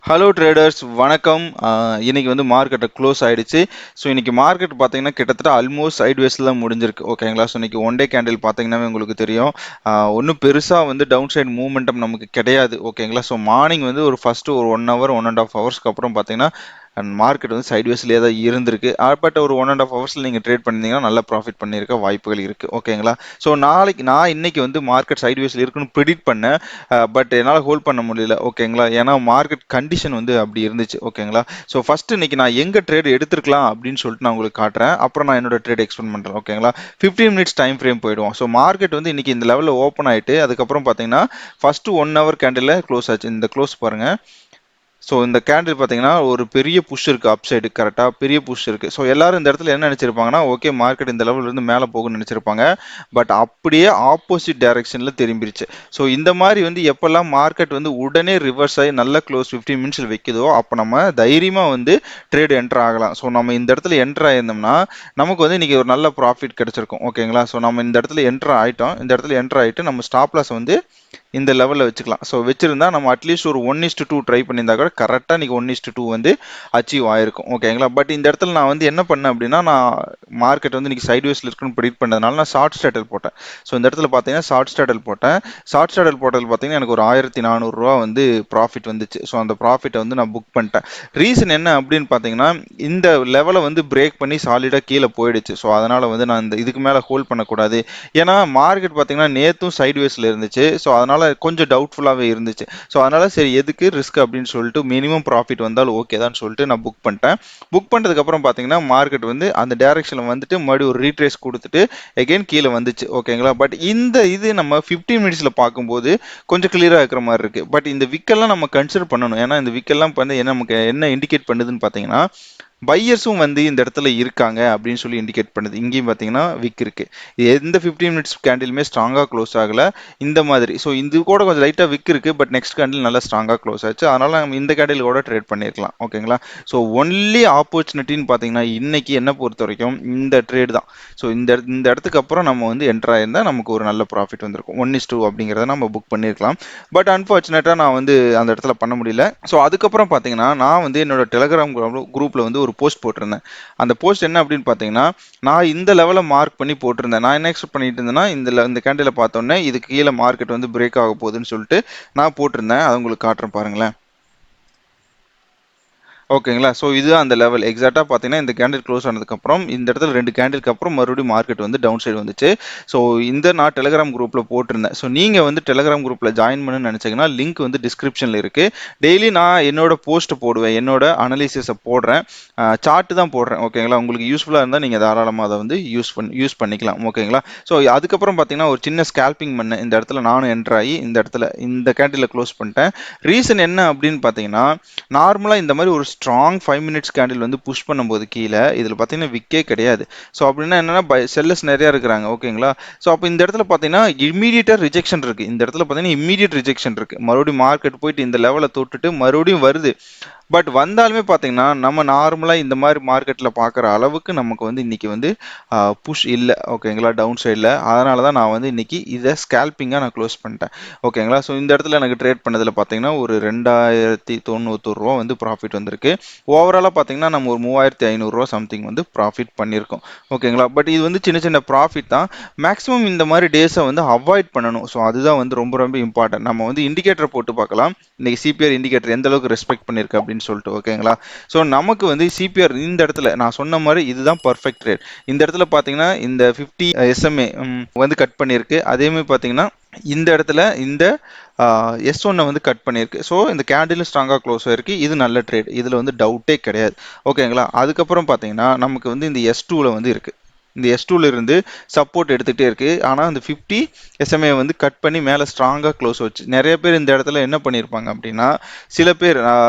Hello traders வணக்கம். இன்னைக்கு வந்து மார்க்கெட்டை க்ளோஸ் ஆயிடுச்சு. ஸோ இன்னைக்கு மார்க்கெட் பார்த்தீங்கன்னா கிட்டத்தட்ட ஆல்மோஸ்ட் சைட்வேஸில் தான் முடிஞ்சிருக்கு. ஓகேங்களா? ஸோ இன்னைக்கு ஒன் டே கேண்டில் பார்த்தீங்கன்னாவே உங்களுக்கு தெரியும். ஒன்றும் பெருசாக வந்து டவுன் சைடு மூவ்மெண்டம் நமக்கு கிடையாது. ஓகேங்களா? ஸோ மார்னிங் வந்து ஒரு ஃபர்ஸ்ட் ஒரு 1 ஹவர் 1.5 ஹவர்ஸ்க்கு அப்புறம் பார்த்தீங்கன்னா மார்க்கெட் வந்து சைட்வேஸ்லேயே தான் இருந்திருக்கு. பட் ஒரு 1.5 ஹவர்ஸில் நீங்கள் ட்ரேட் பண்ணியிருந்தீங்கன்னா நல்ல ப்ராஃபிட் பண்ணியிருக்க வாய்ப்புகள் இருக்குது. ஓகேங்களா? ஸோ நான் இன்னைக்கு வந்து மார்க்கெட் சைட்வேஸில் இருக்குன்னு ப்ரிடிக்ட் பண்ணேன். பட் என்னால் ஹோல்ட் பண்ண முடியல. ஓகேங்களா? ஏன்னா மார்க்கெட் கண்டிஷன் வந்து அப்படி இருந்துச்சு. ஓகேங்களா? ஸோ ஃபர்ஸ்ட் இன்னைக்கு நான் எங்க ட்ரேட் எடுத்துருக்கலாம் அப்படின்னு சொல்லிட்டு நான் உங்களுக்கு காட்டுறேன். அப்புறம் நான் என்னோட ட்ரேட் எக்ஸ்பிளைன் பண்றேன். ஓகேங்களா? 15 மினிட்ஸ் டைம் ஃப்ரேம் போயிடுவோம். ஸோ மார்க்கெட் வந்து இன்னைக்கு இந்த லெவலில் ஓப்பன் ஆயிட்டு அதுக்கப்புறம் பார்த்தீங்கன்னா ஃபர்ஸ்ட் 1 ஹவர் கேண்டில் க்ளோஸ் ஆச்சு. இந்த க்ளோஸ் பாருங்க. ஸோ இந்த கேண்டில் பார்த்தீங்கன்னா ஒரு பெரிய புஷ் இருக்கு, அப் சைடு கரெக்டாக பெரிய புஷ் இருக்கு. ஸோ எல்லாரும் இந்த இடத்துல என்ன நினைச்சிருப்பாங்கன்னா, ஓகே மார்க்கெட் இந்த லெவலில் இருந்து மேலே போகும்னு நினைச்சிருப்பாங்க. பட் அப்படியே ஆப்போசிட் டைரக்ஷன்ல திரும்பிடுச்சு. ஸோ இந்த மாதிரி வந்து எப்பெல்லாம் மார்க்கெட் வந்து உடனே ரிவர்ஸ் ஆகி நல்ல க்ளோஸ் 15 மினிட்ஸ்ல வைக்குதோ அப்போ நம்ம தைரியமா வந்து ட்ரேட் என்டர் ஆகலாம். ஸோ நம்ம இந்த இடத்துல என்டர் ஆயிருந்தோம்னா நமக்கு வந்து இன்னைக்கு ஒரு நல்ல ப்ராஃபிட் கிடைச்சிருக்கும். ஓகேங்களா? ஸோ நம்ம இந்த இடத்துல என்டர் ஆயிட்டோம். இந்த இடத்துல என்டர் ஆயிட்டு நம்ம ஸ்டாப் லாஸ் வந்து இந்த லெவலில் வச்சுக்கலாம். ஸோ வச்சிருந்தா நம்ம அட்லீஸ்ட் ஒரு 1:2 ட்ரை பண்ணியிருந்தா கூட கரெக்டாக இன்னைக்கு 1:2 வந்து அச்சீவ் ஆயிருக்கும். ஓகேங்களா? பட் இந்த இடத்துல நான் வந்து என்ன பண்ணேன் அப்படின்னா, நான் மார்க்கெட் வந்து இன்னைக்கு சைட்வேஸ்ல இருக்குன்னு ப்ரிடிக்ட் பண்ணதுனால நான் ஷார்ட் ஸ்டாட்டல் போட்டேன். ஸோ இந்த இடத்துல பார்த்தீங்கன்னா ஷார்ட் ஸ்டாட்டல் போட்டேன். ஷார்ட் ஸ்டாட்டல் போட்டது பார்த்தீங்கன்னா எனக்கு ஒரு 1400 வந்து ப்ராஃபிட் வந்துச்சு. ஸோ அந்த ப்ராஃபிட்டை வந்து நான் புக் பண்ணிட்டேன். ரீசன் என்ன அப்படின்னு பார்த்தீங்கன்னா, இந்த லெவலை வந்து பிரேக் பண்ணி சாலிடாக கீழே போயிடுச்சு. ஸோ அதனால வந்து நான் இந்த இதுக்கு மேலே ஹோல்ட் பண்ணக்கூடாது. ஏன்னா மார்க்கெட் பார்த்தீங்கன்னா நேற்றும் சைட்வேஸ்ல இருந்துச்சு. ஸோ அதனால கொஞ்சம் டவுட்ஃபுல்லாகவே இருந்துச்சு. ஸோ அதனால சரி எதுக்கு ரிஸ்க் அப்படின்னு சொல்லிட்டு மினிமம் ப்ராஃபிட் வந்தாலும் ஓகே தான் சொல்லிட்டு நான் புக் பண்ணிட்டேன். புக் பண்ணதுக்கப்புறம் பார்த்தீங்கன்னா மார்க்கெட் வந்து அந்த டைரக்ஷனில் வந்துட்டு மறுபடியும் ஒரு ரீட்ரேஸ் கொடுத்துட்டு எகைன் கீழே வந்துச்சு. ஓகேங்களா? பட் இந்த இது நம்ம 15 மினிட்ஸில் பார்க்கும்போது கொஞ்சம் கிளியராக இருக்கிற மாதிரி இருக்கு. பட் இந்த விக்கெல்லாம் நம்ம கன்சிடர் பண்ணணும். ஏன்னா இந்த விக்கெல்லாம் வந்து என்ன நமக்கு என்ன இண்டிகேட் பண்ணுதுன்னு பார்த்தீங்கன்னா, பையர்ஸும் வந்து இந்த இடத்துல இருக்காங்க அப்படின்னு சொல்லி இண்டிகேட் பண்ணுது. இங்கேயும் பார்த்தீங்கன்னா விக் இருக்கு. எந்த 15 மினிட்ஸ் கேண்டிலுமே ஸ்ட்ராங்காக க்ளோஸ் ஆகல இந்த மாதிரி. ஸோ இது கூட கொஞ்சம் லைட்டாக விக் இருக்கு. பட் நெக்ஸ்ட் கேண்டில் நல்லா ஸ்ட்ராங்காக க்ளோஸ் ஆச்சு. அதனால நம்ம இந்த கேண்டில் கூட ட்ரேட் பண்ணியிருக்கலாம். ஓகேங்களா? ஸோ ஒன்லி ஆப்பர்ச்சுனிட்டின்னு பார்த்தீங்கன்னா இன்னைக்கு என்ன பொறுத்த வரைக்கும் இந்த ட்ரேட் தான். ஸோ இந்த இடத்துக்கு அப்புறம் நம்ம வந்து என்டர் ஆயிருந்தா நமக்கு ஒரு நல்ல ப்ராஃபிட் வந்திருக்கும். 1:2 அப்படிங்கிறத நம்ம புக் பண்ணியிருக்கலாம். பட் அன்ஃபார்ச்சுனேட்டாக நான் வந்து அந்த இடத்துல பண்ண முடியல. ஸோ அதுக்கப்புறம் பார்த்தீங்கன்னா நான் வந்து என்னோட டெலிகிராம் குரூப்ல வந்து ஒரு போஸ்ட் போட்டிருந்தேன். அந்த போஸ்ட் என்ன அப்படின்னு பார்த்தீங்கன்னா, நான் இந்த லெவலை மார்க் பண்ணி போட்டிருந்தேன். நான் என்ன எக்ஸ்பெக்ட் பண்ணிட்டு இருந்தேன்னா, இந்த கேண்டில பார்த்தோன்னே இதுக்கு கீழே மார்க்கெட் வந்து பிரேக் ஆக போகுதுன்னு சொல்லிட்டு நான் போட்டிருந்தேன். அதை உங்களுக்கு காட்டுறேன் பாருங்களேன். ஓகேங்களா? ஸோ இதுதான் அந்த லெவல். எக்ஸாக்ட்டா பார்த்தீங்கன்னா, இந்த கேண்டில் க்ளோஸ் ஆனதுக்கப்புறம், இந்த இடத்துல 2 கேண்டிலுக்கு அப்புறம் மறுபடியும் மார்க்கெட் வந்து டவுன் சைடு வந்துச்சு. ஸோ இந்த நான் டெலிகிராம் குரூப்ல போட்டிருந்தேன். ஸோ நீங்க வந்து டெலிகிராம் குரூப்ல ஜாயின் பண்ணணும்னு நினைச்சீங்கன்னா, லிங்க் வந்து டிஸ்கிரிப்ஷன்ல இருக்கு. டெய்லி நான் என்னோட போஸ்ட் போடுவேன். என்னோட அனலிசிஸை போடுறேன். சார்ட் தான் போடுறேன். ஓகேங்களா? உங்களுக்கு யூஸ்ஃபுல்லா இருந்தா நீங்க தாராளமா அதை வந்து யூஸ் பண்ணிக்கலாம். ஓகேங்களா? ஸோ அதுக்கப்புறம் பார்த்தீங்கன்னா, ஒரு சின்ன ஸ்கேல்பிங் பண்ணேன். இந்த இடத்துல நானும் என்டர் ஆகி இந்த இடத்துல இந்த கேண்டில க்ளோஸ் பண்ணிட்டேன். ரீசன் என்ன அப்படின்னு பார்த்தீங்கன்னா, நார்மலா இந்த மாதிரி ஒரு ஸ்ட்ராங் 5 மினிட்ஸ் கேண்டில் வந்து புஷ் பண்ணும்போது கீழே இதில் பார்த்தீங்கன்னா விக்கே கிடையாது. ஸோ அப்படின்னா என்னன்னா செல்லர்ஸ் நிறைய இருக்கிறாங்க. ஓகேங்களா? ஸோ அப்போ இந்த இடத்துல பார்த்தீங்கன்னா இம்மீடியட்டாக ரிஜெக்ஷன் இருக்கு. இந்த இடத்துல பார்த்தீங்கன்னா இம்மீடியட் ரிஜெக்ஷன் இருக்கு. மறுபடியும் மார்க்கெட் போயிட்டு இந்த லெவலை தொட்டுட்டு மறுபடியும் வருது. பட் வந்தாலுமே பார்த்தீங்கன்னா நம்ம நார்மலாக இந்த மாதிரி மார்க்கெட்டில் பார்க்குற அளவுக்கு நமக்கு வந்து இன்னைக்கு வந்து புஷ் இல்லை. ஓகேங்களா? டவுன் சைடில். அதனால தான் நான் வந்து இன்னைக்கு இதை ஸ்கேல்பிங்காக நான் க்ளோஸ் பண்ணிட்டேன். ஓகேங்களா? ஸோ இந்த இடத்துல எனக்கு ட்ரேட் பண்ணதில் பார்த்தீங்கன்னா ஒரு 2091 வந்து ப்ராஃபிட் வந்திருக்கு. ஓவராலாக பார்த்தீங்கன்னா நம்ம ஒரு 3500 சம்திங் வந்து ப்ராஃபிட் பண்ணியிருக்கோம். ஓகேங்களா? பட் இது வந்து சின்ன சின்ன ப்ராஃபிட் தான். மேக்ஸிமம் இந்த மாதிரி டேஸை வந்து அவாய்ட் பண்ணணும். ஸோ அதுதான் வந்து ரொம்ப ரொம்ப இம்பார்ட்டன்ட். நம்ம வந்து இண்டிகேட்டர் போட்டு பார்க்கலாம். இன்னைக்கு சிபிஆர் இண்டிகேட்டர் எந்த அளவுக்கு ரெஸ்பெக்ட் பண்ணிருக்கு அப்படின்னு சொல்லிட்டு. ஓகேங்களா? ஸோ நமக்கு வந்து சிபிஆர் இந்த இடத்துல நான் சொன்ன மாதிரி இதுதான் பர்ஃபெக்ட் ரேட். இந்த இடத்துல பார்த்தீங்கன்னா இந்த 50 எஸ்எம்ஏ வந்து கட் பண்ணியிருக்கு. அதே மாதிரி பார்த்தீங்கன்னா இந்த இடத்துல இந்த S1 வந்து கட் பண்ணியிருக்கு. ஸோ இந்த கேண்டிலும் ஸ்ட்ராங்காக க்ளோஸ் ஆயிருக்கு. இது நல்ல ட்ரேட். இதில் வந்து டவுட்டே கிடையாது. ஓகேங்களா? அதுக்கப்புறம் பார்த்தீங்கன்னா நமக்கு வந்து இந்த S2ல வந்து இருக்கு. இந்த S2ல இருந்து சப்போர்ட் எடுத்துகிட்டே இருக்கு. ஆனால் இந்த 50 SMA வந்து கட் பண்ணி மேலே ஸ்ட்ராங்காக க்ளோஸ் வச்சு நிறைய பேர் இந்த இடத்துல என்ன பண்ணியிருப்பாங்க அப்படின்னா, சில பேர்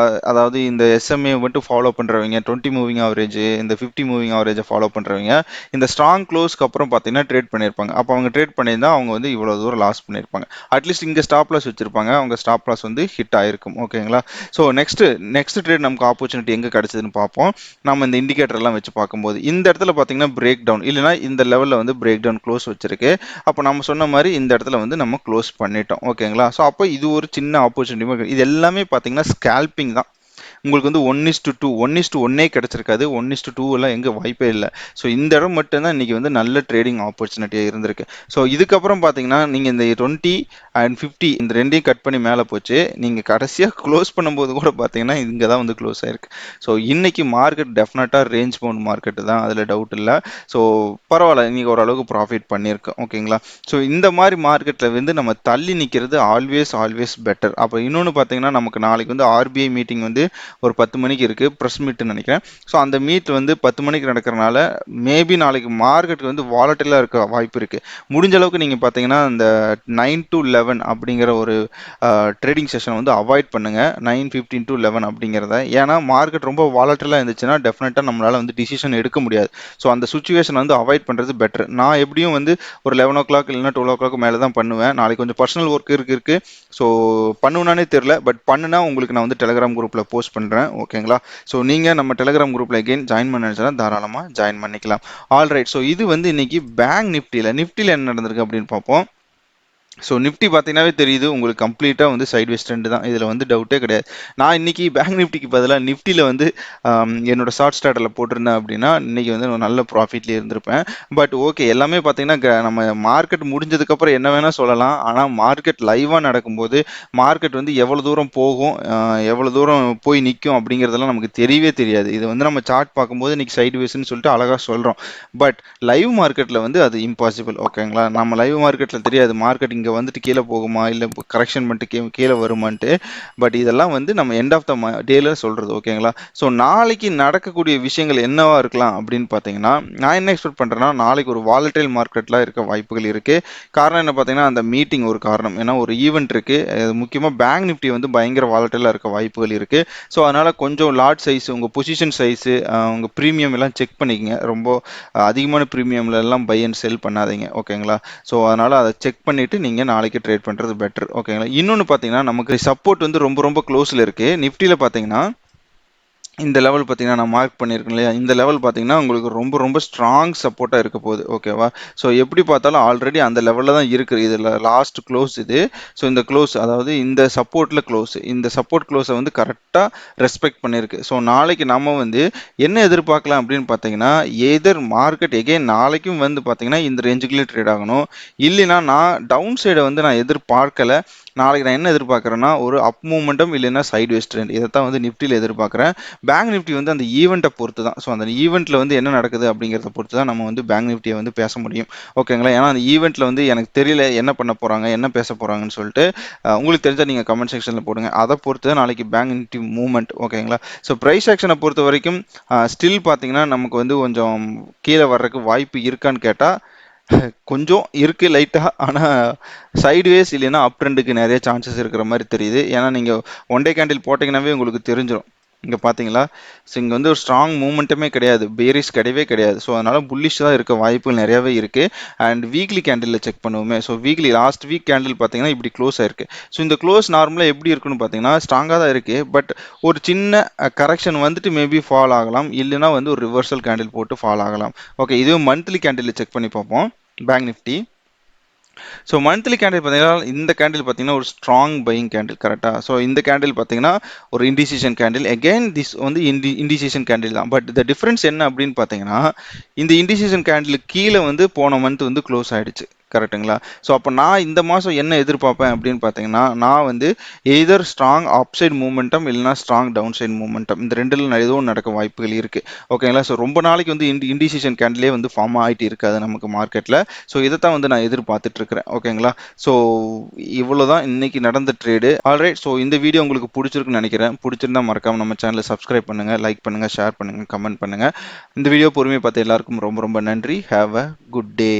அதாவது இந்த SMA மட்டும் ஃபாலோ பண்ணுறவங்க 20 மூவிங் ஆவரேஜ் இந்த 50 மூவிங் ஆவரேஜை ஃபாலோ பண்ணுறவங்க இந்த ஸ்ட்ராங் க்ளோஸ்க்கு அப்புறம் பார்த்தீங்கன்னா ட்ரேட் பண்ணியிருப்பாங்க. அப்போ அவங்க ட்ரேட் பண்ணியிருந்தா அவங்க வந்து இவ்வளோ தூரம் லாஸ் பண்ணியிருப்பாங்க. அட்லீஸ்ட் இங்கே ஸ்டாப் லாஸ் வச்சிருப்பாங்க. அவங்க ஸ்டாப் லாஸ் வந்து ஹிட் ஆயிருக்கும். ஓகேங்களா? ஸோ நெக்ஸ்ட் ட்ரேட் நமக்கு ஆப்பர்ச்சுனிட்டி எங்கே கிடைச்சதுன்னு பார்ப்போம். நம்ம இந்த இண்டிகேட்டர் எல்லாம் வச்சு பார்க்கும்போது இந்த இடத்துல பார்த்தீங்கன்னா பிரேக் டவுன் இல்லைன்னா இந்த லெவலில் வந்து பிரேக் டவுன் க்ளோஸ் வச்சிருக்கு. அப்போ நம்ம சொன்ன மாதிரி இந்த இடத்துல வந்து நம்ம க்ளோஸ் பண்ணிட்டோம். ஓகேங்களா? ஸோ அப்போ இது ஒரு சின்ன ஆப்பர்ச்சுனிட்டி. இது எல்லாமே பார்த்தீங்கன்னா ஸ்கேல்பிங் தான். உங்களுக்கு வந்து 1:2 1:1 கிடைச்சிருக்காது. 1:2 எல்லாம் எங்க வாய்ப்பே இல்லை. ஸோ இந்த இடம் மட்டும்தான் இன்னைக்கு வந்து நல்ல ட்ரேடிங் ஆப்பர்ச்சுனிட்டியாக இருந்திருக்கு. ஸோ இதுக்கப்புறம் பார்த்தீங்கன்னா நீங்கள் இந்த 20 அண்ட் 50 இந்த ரெண்டையும் கட் பண்ணி மேலே போச்சு. நீங்கள் கடைசியாக க்ளோஸ் பண்ணும்போது கூட பார்த்தீங்கன்னா இங்கே தான் வந்து க்ளோஸ் ஆயிருக்கு. ஸோ இன்னைக்கு மார்க்கெட் டெஃபினட்டாக ரேஞ்ச் பவுண்ட் மார்க்கெட்டு தான், அதில் டவுட் இல்லை. ஸோ பரவாயில்ல, இன்னைக்கு ஓரளவுக்கு ப்ராஃபிட் பண்ணியிருக்கோம். ஓகேங்களா. ஸோ இந்த மாதிரி மார்க்கெட்டில் வந்து நம்ம தள்ளி நிற்கிறது ஆல்வேஸ் ஆல்வேஸ் பெட்டர். அப்போ இன்னொன்று பார்த்தீங்கன்னா நமக்கு நாளைக்கு வந்து ஆர்பிஐ மீட்டிங் வந்து ஒரு 10 மணிக்கு இருக்குது, ப்ரெஸ் மீட்னு நினைக்கிறேன். ஸோ அந்த மீட் வந்து 10 மணிக்கு நடக்கிறனால மேபி நாளைக்கு மார்க்கெட் வந்து வாலட்டிலாக இருக்க வாய்ப்பு இருக்குது. முடிஞ்ச அளவுக்கு நீங்கள் பார்த்தீங்கன்னா இந்த 9 to 11 அப்படிங்கிற ஒரு ட்ரேடிங் செஷன் வந்து அவாய்ட் பண்ணுங்க. 9:15 to 11 அப்படிங்கிறத. ஏன்னா மார்க்கெட் ரொம்ப வாலட்டிலாக இருந்துச்சுன்னா டெஃபினட்டாக நம்மளால் வந்து டிசிஷன் எடுக்க முடியாது. ஸோ அந்த சுச்சுவேஷன் வந்து அவாய்ட் பண்ணுறது பெட்டர். நான் எப்படியும் வந்து ஒரு 11 o'clock இல்லைன்னா 12 o'clock மேலே தான் பண்ணுவேன். நாளைக்கு கொஞ்சம் பர்சனல் ஒர்க் இருக்கு. ஸோ பண்ணுவேனானே தெரில, பட் பண்ணுனா உங்களுக்கு நான் வந்து டெலிகிராம் குரூப்பில் போஸ்ட் பண்ணுறேன். ஓகேங்களா. ஸோ நீங்கள் நம்ம டெலிகிராம் குரூப்பில் எகெயின் ஜாயின் பண்ண நினச்சா தாராளமாக ஜாயின் பண்ணிக்கலாம். ஆல்ரைட். ஸோ இது வந்து இன்னைக்கு பேங்க் நிஃப்டியில் என்ன நடந்திருக்கு அப்படின்னு பார்ப்போம். ஸோ நிஃப்டி பார்த்தீங்கன்னாவே தெரியுது உங்களுக்கு கம்ப்ளீட்டாக வந்து சைட்வேஸ் ட்ரெண்ட் தான், இதில் வந்து டவுட்டே கிடையாது. நான் இன்னைக்கு பேங்க் நிஃப்டிக்கு பதிலாக நிஃப்டியில் வந்து என்னோட ஷார்ட் ஸ்டார்டரில் போட்டிருந்தேன் அப்படின்னா இன்னைக்கு வந்து நான் நல்ல ப்ராஃபிட்லேயே இருந்திருப்பேன். பட் ஓகே, எல்லாமே பார்த்தீங்கன்னா நம்ம மார்க்கெட் முடிஞ்சதுக்கப்புறம் என்ன வேணால் சொல்லலாம். ஆனால் மார்க்கெட் லைவாக நடக்கும்போது மார்க்கெட் வந்து எவ்வளோ தூரம் போகும், எவ்வளோ தூரம் போய் நிற்கும் அப்படிங்கிறதெல்லாம் நமக்கு தெரியவே தெரியாது. இது வந்து நம்ம சார்ட் பார்க்கும்போது இன்னைக்கு சைட்வேஸ்ன்னு சொல்லிட்டு அழகாக சொல்கிறோம். பட் லைவ் மார்க்கெட்டில் வந்து அது இம்பாசிபிள். ஓகேங்களா. நம்ம லைவ் மார்க்கெட்டில் தெரியாது மார்க்கெட் இங்கே வந்துட்டு கீழே போகுமா இல்லை கரெக்ஷன் பண்ணிட்டு கீழே வருமான்ட்டு. பட் இதெல்லாம் வந்து நம்ம எண்ட் ஆஃப் த டேல சொல்றது. ஓகேங்களா. ஸோ நாளைக்கு நடக்கக்கூடிய விஷயங்கள் என்னவா இருக்கலாம் அப்படின்னு பார்த்தீங்கன்னா, நான் என்ன எக்ஸ்பெக்ட் பண்றேன்னா நாளைக்கு ஒரு வாலட்டைல் மார்க்கெட்ல இருக்க வாய்ப்புகள் இருக்கு. காரணம் என்ன பார்த்தீங்கன்னா அந்த மீட்டிங் ஒரு காரணம். ஏன்னா ஒரு ஈவெண்ட் இருக்கு. முக்கியமாக பேங்க் நிஃப்டி வந்து பயங்கர வாலட்டைலாக இருக்க வாய்ப்புகள் இருக்கு. ஸோ அதனால கொஞ்சம் லாட் சைஸ், உங்க பொசிஷன் சைஸ், உங்க ப்ரீமியம் எல்லாம் செக் பண்ணிக்கங்க. ரொம்ப அதிகமான ப்ரீமியம்ல எல்லாம் பை அண்ட் செல் பண்ணாதீங்க. ஓகேங்களா. ஸோ அதனால அதை செக் பண்ணிட்டு நீங்க நாளைக்கு ட்ரேட் பண்றது பெட்டர். ஓகேங்களா. இன்னொன்று பார்த்தீங்கன்னா நமக்கு சப்போர்ட் வந்து ரொம்ப ரொம்ப க்ளோஸ்ல இருக்கு. நிஃப்டியில் பார்த்தீங்கன்னா இந்த லெவல் பார்த்தீங்கன்னா நான் மார்க் பண்ணியிருக்கேன் இல்லையா, இந்த லெவல் பார்த்தீங்கன்னா உங்களுக்கு ரொம்ப ரொம்ப ஸ்ட்ராங் சப்போர்ட்டாக இருக்க போகுது. ஓகேவா. ஸோ எப்படி பார்த்தாலும் ஆல்ரெடி அந்த லெவலில் தான் இருக்குது. இதில் லாஸ்ட் க்ளோஸ் இது. ஸோ இந்த க்ளோஸ், அதாவது இந்த சப்போர்ட்டில் க்ளோஸ், இந்த சப்போர்ட் க்ளோஸை வந்து கரெக்டாக ரெஸ்பெக்ட் பண்ணியிருக்கு. ஸோ நாளைக்கு நம்ம வந்து என்ன எதிர்பார்க்கலாம் அப்படின்னு பார்த்தீங்கன்னா, எதர் மார்க்கெட் எகெயின் நாளைக்கும் வந்து பார்த்தீங்கன்னா இந்த ரேஞ்சுக்குள்ளே ட்ரேட் ஆகணும். இல்லைன்னா நான் டவுன் சைடை வந்து நான் எதிர்பார்க்கல. நாளைக்கு நான் என்ன எதிர்பார்க்குறேன்னா ஒரு அப் மூமெண்டம் இல்லைன்னா சைட் வேஸ்ட் ட்ரெண்ட், இதை தான் வந்து நிஃப்டியில் எதிர்பார்க்குறேன். பேங்க் நிஃப்டி வந்து அந்த ஈவெண்ட்டை பொறுத்து தான். ஸோ அந்த ஈவெண்ட்டில் வந்து என்ன நடக்குது அப்படிங்கிறத பொறுத்து தான் நம்ம வந்து பேங்க் நிஃப்டியை வந்து பேச முடியும். ஓகேங்களா. ஏன்னா அந்த ஈவெண்ட்டில் வந்து எனக்கு தெரியல என்ன பண்ண போகிறாங்க, என்ன பேச போகிறாங்கன்னு சொல்லிட்டு உங்களுக்கு தெரிஞ்சால் நீங்கள் கமெண்ட் செக்ஷனில் போடுங்க. அதை பொறுத்து தான் நாளைக்கு பேங்க் நிஃப்டி மூவ்மெண்ட். ஓகேங்களா. ஸோ ப்ரைஸ் ஆக்ஷனை பொறுத்த வரைக்கும் ஸ்டில் பார்த்தீங்கன்னா நமக்கு வந்து கொஞ்சம் கீழே வர்றதுக்கு வாய்ப்பு இருக்கான்னு கேட்டால் கொஞ்சம் இருக்கு லைட்டா. ஆனா சைடுவேஸ் இல்லைன்னா அப் ட்ரெண்டுக்கு நிறைய சான்சஸ் இருக்கிற மாதிரி தெரியுது. ஏன்னா நீங்க ஒன் டே கேண்டில் போட்டீங்கன்னாவே உங்களுக்கு தெரிஞ்சிடும். இங்க பாத்தீங்களா. ஸோ இங்க வந்து ஒரு ஸ்ட்ராங் மூவ்மெண்ட்டுமே கிடையாது, பேரிஸ் கிடையவே கிடையாது. ஸோ அதனால புல்லிஷ் தான் இருக்க வாய்ப்புகள் நிறையவே இருக்கு. அண்ட் வீக்லி கேண்டில் செக் பண்ணுவோமே. So weekly last week candle பார்த்தீங்கன்னா இப்படி க்ளோஸ் ஆயிருக்கு. ஸோ இந்த க்ளோஸ் நார்மலாக எப்படி இருக்குன்னு பார்த்தீங்கன்னா ஸ்ட்ராங்காக தான் இருக்கு. பட் ஒரு சின்ன கரெக்ஷன் வந்துட்டு மேபி ஃபால் ஆகலாம், இல்லைன்னா வந்து ஒரு ரிவர்சல் கேண்டில் போட்டு ஃபால் ஆகலாம். ஓகே, இதுவே மந்த்லி கேண்டில் செக் பண்ணி பார்ப்போம் bank Nifty. So monthly candle பார்த்தீங்கன்னா இந்த கேண்டில் பார்த்தீங்கன்னா ஒரு ஸ்ட்ராங் பையிங் கேண்டில். கரெக்டாக. ஸோ இந்த கேண்டில் பார்த்தீங்கன்னா ஒரு இண்டிசிஷன் கேண்டில். அகெயின் திஸ் வந்து இண்டிசிஷன் கேண்டில் தான். பட் இந்த டிஃப்ரென்ஸ் என்ன அப்படின்னு பார்த்தீங்கன்னா இந்த இண்டிசிஷன் கேண்டில் கீழே வந்து போன மந்த் வந்து க்ளோஸ் ஆயிடுச்சு. கரெக்டுங்களா. ஸோ அப்போ நான் இந்த மாதம் என்ன எதிர்பார்ப்பேன் அப்படின்னு பார்த்தீங்கன்னா நான் வந்து எய்தர் ஸ்ட்ராங் அப்சைட் மூமெண்டம் இல்லைனா ஸ்ட்ராங் டவுன் சைட் மூமெண்டம், இந்த ரெண்டில் எதுவும் நடக்க வாய்ப்புகள் இருக்குது. ஓகேங்களா. ஸோ ரொம்ப நாளைக்கு வந்து இண்டிசிஷன் கேண்டிலே வந்து ஃபார்ம் ஆகிட்டு இருக்காது நமக்கு மார்க்கெட்டில். ஸோ இதை தான் வந்து நான் எதிர்பார்த்துட்டு இருக்கிறேன். ஓகேங்களா. ஸோ இவ்வளோதான் இன்னைக்கு நடந்த ட்ரேடு. ஆல்ரைட். ஸோ இந்த வீடியோ உங்களுக்கு பிடிச்சிருக்குன்னு நினைக்கிறேன். பிடிச்சிருந்தா மறக்காம நம்ம சேனலை சப்ஸ்கிரைப் பண்ணுங்க, லைக் பண்ணுங்க, ஷேர் பண்ணுங்க, கமெண்ட் பண்ணுங்க. இந்த வீடியோ பொறுமையை பார்த்து எல்லாருக்கும் ரொம்ப ரொம்ப நன்றி. Have a good day.